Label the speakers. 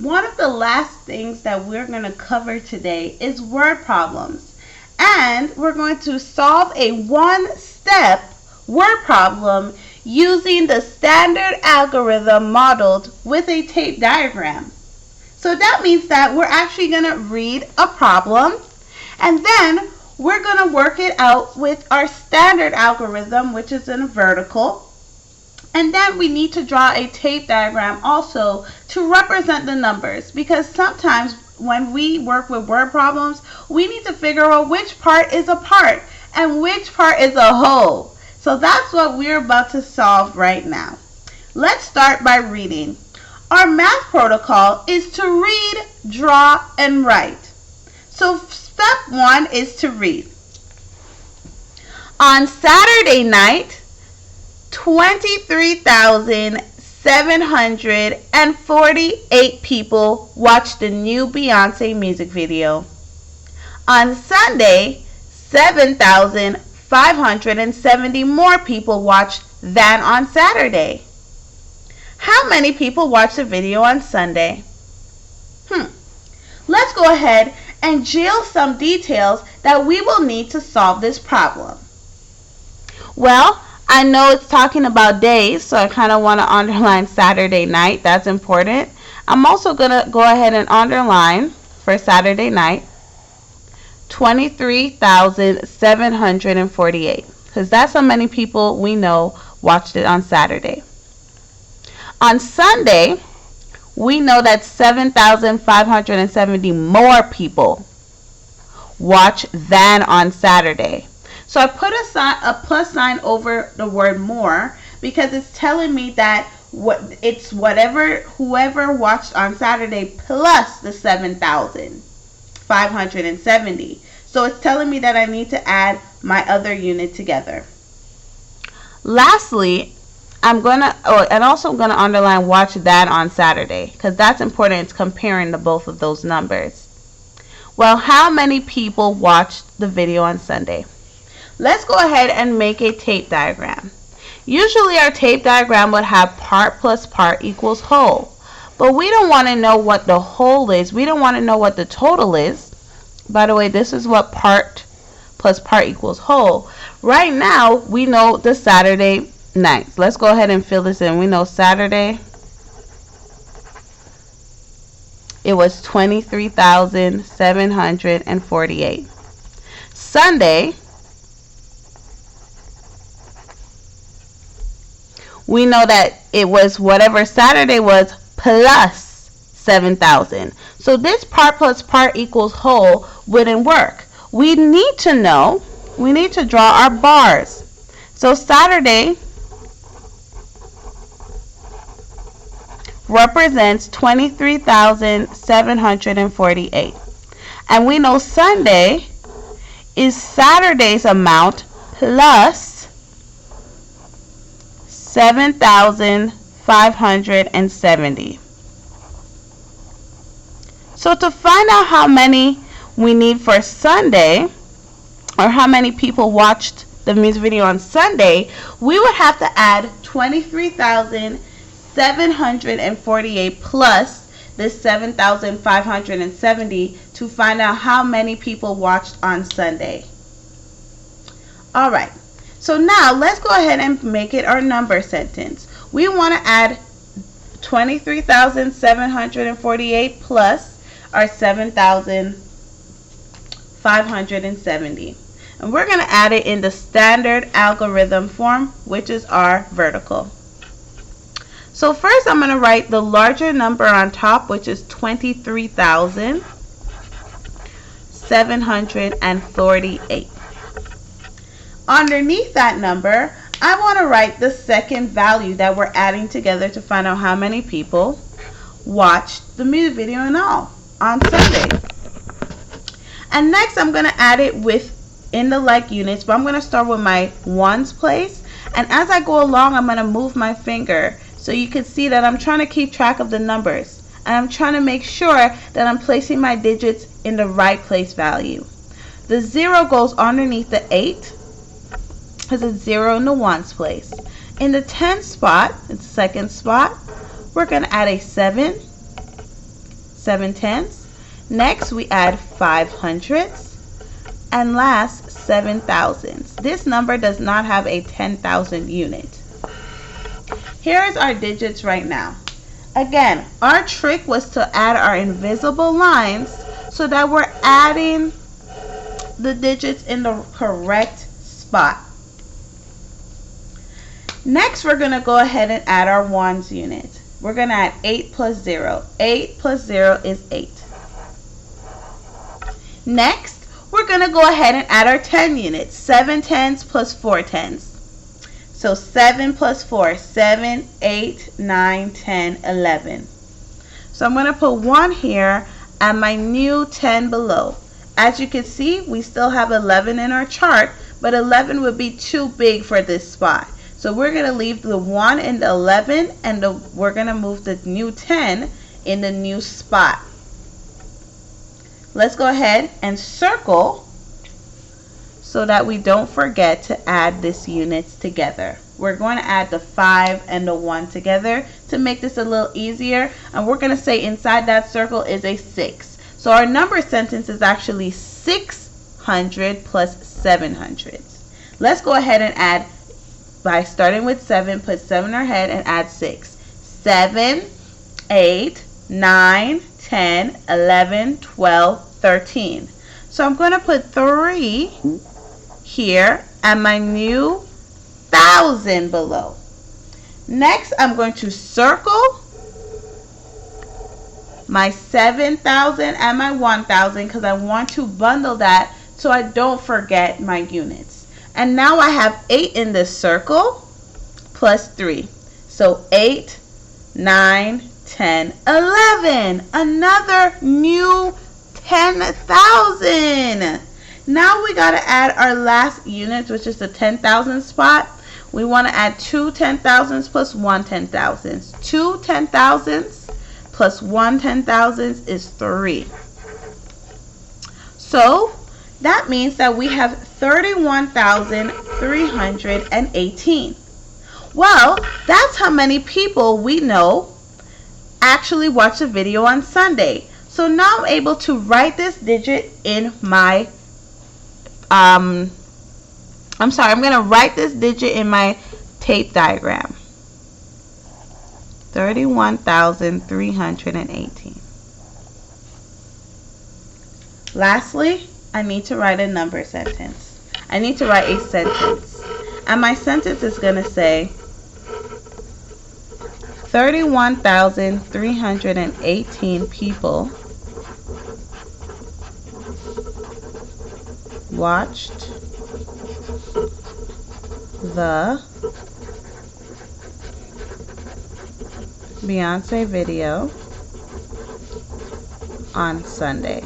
Speaker 1: One of the last things that we're going to cover today is word problems. And we're going to solve a one-step word problem using the standard algorithm modeled with a tape diagram. So that means that we're actually going to read a problem and then we're going to work it out with our standard algorithm, which is in a vertical. And then we need to draw a tape diagram also to represent the numbers, because sometimes when we work with word problems, we need to figure out which part is a part and which part is a whole. So that's what we're about to solve right now. Let's start by reading. Our math protocol is to read, draw, and write. So step 1 is to read. On Saturday night, 23,748 people watched the new Beyonce music video. On Sunday, 7,570 more people watched than on Saturday. How many people watched the video on Sunday? Let's go ahead and drill some details that we will need to solve this problem. Well, I know it's talking about days, so I kind of want to underline Saturday night. That's important. I'm also going to go ahead and underline for Saturday night 23,748, because that's how many people we know watched it on Saturday. On Sunday, we know that 7,570 more people watched than on Saturday. So I put a plus sign over the word more because it's telling me that whoever watched on Saturday plus the 7,570. So it's telling me that I need to add my other unit together. Lastly, I'm also going to underline watch that on Saturday, because that's important. It's comparing the both of those numbers. Well, how many people watched the video on Sunday? Let's go ahead and make a tape diagram. Usually our tape diagram would have part plus part equals whole. But we don't want to know what the whole is. We don't want to know what the total is. By the way, this is what part plus part equals whole. Right now, we know the Saturday night. Let's go ahead and fill this in. We know Saturday, it was 23,748. Sunday, we know that it was whatever Saturday was plus 7,000. So this part plus part equals whole wouldn't work. We need to draw our bars. So Saturday represents 23,748. And we know Sunday is Saturday's amount plus 7,570. So to find out how many we need for Sunday, or how many people watched the music video on Sunday, we would have to add 23,748 plus the 7,570 to find out how many people watched on Sunday. Alright, so now let's go ahead and make it our number sentence. We want to add 23,748 plus our 7,570. And we're going to add it in the standard algorithm form, which is our vertical. So first I'm going to write the larger number on top, which is 23,748. Underneath that number, I want to write the second value that we're adding together to find out how many people watched the music video and all on Sunday. And next I'm going to add it in the like units, but I'm going to start with my ones place. And as I go along, I'm going to move my finger so you can see that I'm trying to keep track of the numbers. And I'm trying to make sure that I'm placing my digits in the right place value. The 0 goes underneath the 8 because it's 0 in the ones place. In the 10 spot, the second spot, we're going to add a 7 7 tenths. Next, we add 5 hundredths. And last, 7 thousandths. This number does not have a 10,000 unit. Here is our digits right now. Again, our trick was to add our invisible lines so that we're adding the digits in the correct spot. Next, we're going to go ahead and add our ones unit. We're going to add 8 plus 0. 8 plus 0 is 8. Next, we're going to go ahead and add our 10 units. 7 tenths plus 4 tenths. So 7 plus 4, 7, 8, 9, 10, 11. So I'm going to put 1 here and my new 10 below. As you can see, we still have 11 in our chart, but 11 would be too big for this spot. So we're going to leave the 1 in the 11 and we're going to move the new 10 in the new spot. Let's go ahead and circle so that we don't forget to add these units together. We're going to add the 5 and the 1 together to make this a little easier. And we're going to say inside that circle is a 6. So our number sentence is actually 600 plus 700. Let's go ahead and add by starting with 7, put 7 in our head and add 6. 7, 8, 9, 10, 11, 12, 13. So I'm going to put 3 here and my new 1,000 below. Next, I'm going to circle my 7,000 and my 1,000 because I want to bundle that so I don't forget my units. And now I have 8 in this circle plus 3. So 8, 9, 10, 11. Another new 10,000. Now we got to add our last unit, which is the 10,000 spot. We want to add 2 10,000s plus 1 10,000s. 2 10,000s plus 1 10,000s is 3. So that means that we have 31,318. Well, that's how many people we know actually watch the video on Sunday. So now I'm able to write this digit in my I'm going to write this digit in my tape diagram. 31,318. Lastly, I need to write a number sentence. I need to write a sentence. And my sentence is going to say 31,318 people watched the Beyonce video on Sunday.